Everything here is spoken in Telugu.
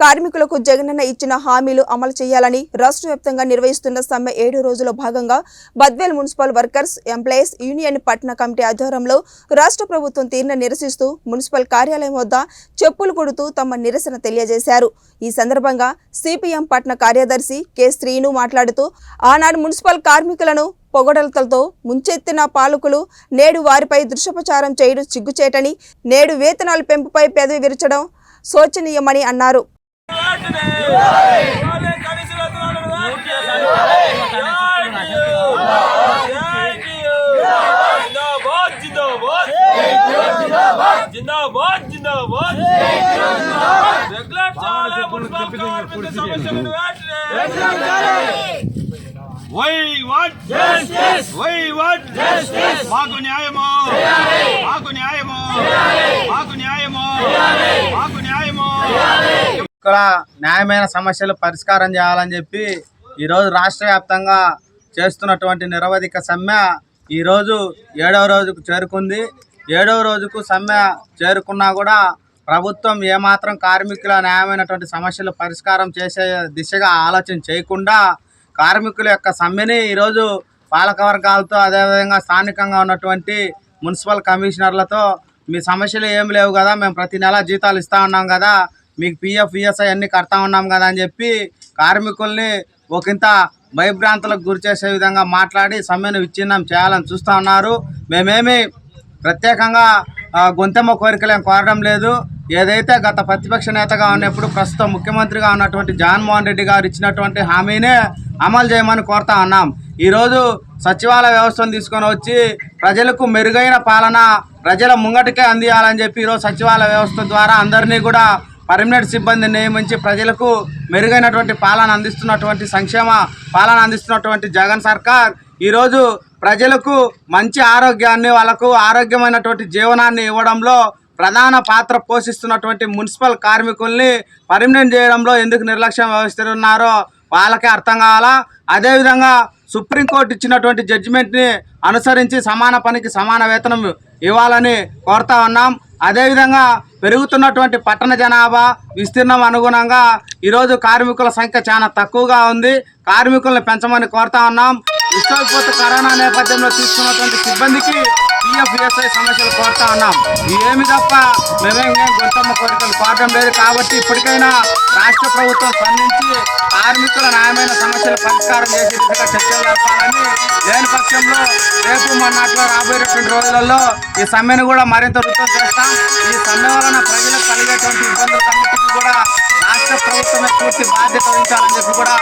కార్మికులకు జగనన్న ఇచ్చిన హామీలు అమలు చేయాలని రాష్ట్ర వ్యాప్తంగా నిర్వహిస్తున్న సమ్మె 7 రోజుల భాగంగా Badvel municipal workers employees union పట్టణ కమిటీ ఆధ్వర్యంలో రాష్ట్ర ప్రభుత్వం తీరును నిరసిస్తూ మున్సిపల్ కార్యాలయం వద్ద చెప్పులు కొడుతూ తమ నిరసన తెలియజేశారు। ఈ సందర్భంగా సిపిఎం పట్టణ కార్యదర్శి కె శ్రీను మాట్లాడుతూ ఆనాడు మున్సిపల్ కార్మికులను పొగడలతో ముంచెత్తిన పాలకులు నేడు వారిపై దుష్ప్రచారం చేయడం సిగ్గుచేటని, నేడు వేతనాల పెంపుపై పెదవి విరచడం శోచనీయమని అన్నారు। ఇక్కడ న్యాయమైన సమస్యలు పరిష్కారం చేయాలని చెప్పి ఈరోజు రాష్ట్ర వ్యాప్తంగా చేస్తున్నటువంటి నిరవధిక సమ్మె ఈరోజు 7వ రోజుకు చేరుకుంది। 7వ రోజుకు సమ్మె చేరుకున్నా కూడా ప్రభుత్వం ఏమాత్రం కార్మికుల న్యాయమైనటువంటి సమస్యలు పరిష్కారం చేసే దిశగా ఆలోచన చేయకుండా కార్మికుల యొక్క సమ్మెని ఈరోజు పాలకవర్గాలతో అదేవిధంగా స్థానికంగా ఉన్నటువంటి మున్సిపల్ కమిషనర్లతో మీ సమస్యలు ఏమి లేవు కదా, మేము ప్రతి నెల జీతాలు ఇస్తూ ఉన్నాం కదా, మీకు పిఎఫ్ ఈఎస్ఐ అన్నీ కడతా ఉన్నాం కదా అని చెప్పి కార్మికుల్ని ఒకంత భయభ్రాంతులకు గురి చేసే విధంగా మాట్లాడి సమ్మెను విచ్ఛిన్నం చేయాలని చూస్తూ ఉన్నారు। మేమేమి ప్రత్యేకంగా గొంతెమ్మ కోరికలేం కోరడం లేదు। ఏదైతే గత ప్రతిపక్ష నేతగా ఉన్నప్పుడు ప్రస్తుతం ముఖ్యమంత్రిగా ఉన్నటువంటి జగన్మోహన్ రెడ్డి గారు ఇచ్చినటువంటి హామీనే అమలు చేయమని కోరుతా ఉన్నాం। ఈరోజు సచివాలయ వ్యవస్థను తీసుకొని వచ్చి ప్రజలకు మెరుగైన పాలన ప్రజల ముంగటికే అందియాలని చెప్పి ఈరోజు సచివాలయ వ్యవస్థ ద్వారా అందరినీ కూడా పర్మనెంట్ సిబ్బందిని నియమించి ప్రజలకు మెరుగైనటువంటి పాలన అందిస్తున్నటువంటి సంక్షేమ పాలన అందిస్తున్నటువంటి జగన్ సర్కార్ ఈరోజు ప్రజలకు మంచి ఆరోగ్యాన్ని, వాళ్ళకు ఆరోగ్యమైనటువంటి జీవనాన్ని ఇవ్వడంలో ప్రధాన పాత్ర పోషిస్తున్నటువంటి మున్సిపల్ కార్మికుల్ని పర్మనెంట్ చేయడంలో ఎందుకు నిర్లక్ష్యం వహిస్తున్నారో వాళ్ళకే అర్థం కావాలా। అదేవిధంగా సుప్రీంకోర్టు ఇచ్చినటువంటి జడ్జిమెంట్ని అనుసరించి సమాన పనికి సమాన వేతనం ఇవ్వాలని కోరుతా ఉన్నాం। అదేవిధంగా పెరుగుతున్నటువంటి పట్టణ జనాభా విస్తీర్ణం అనుగుణంగా ఈరోజు కార్మికుల సంఖ్య చాలా తక్కువగా ఉంది, కార్మికులను పెంచమని కోరుతా ఉన్నాం। విశ్వవిపత్తు కరోనా నేపథ్యంలో తీసుకున్నటువంటి సిబ్బందికి పిఎఫ్ ఈఎస్ఐ సమస్యలు కోరుతా ఉన్నాం। ఏమి తప్ప మేమేం గొంతమ్మ కోరికలు కోరడం లేదు। కాబట్టి ఇప్పటికైనా రాష్ట్ర ప్రభుత్వం స్పందించి కార్మికుల న్యాయమైన సమస్యలు పరిష్కారం చేసే విధంగా చర్చలు జరపాలని, లేని పక్షంలో రేపు మొన్నట్లో రాబోయేటువంటి రోజులలో ఈ సమ్మెను కూడా మరింత వృద్ధం చేస్తాం। ఈ సమ్మె వలన ప్రజలకు కలిగేటువంటి ఇబ్బందులన్నిటికీ కూడా రాష్ట్ర ప్రభుత్వమే పూర్తి బాధ్యత వహించాలని చెప్పి కూడా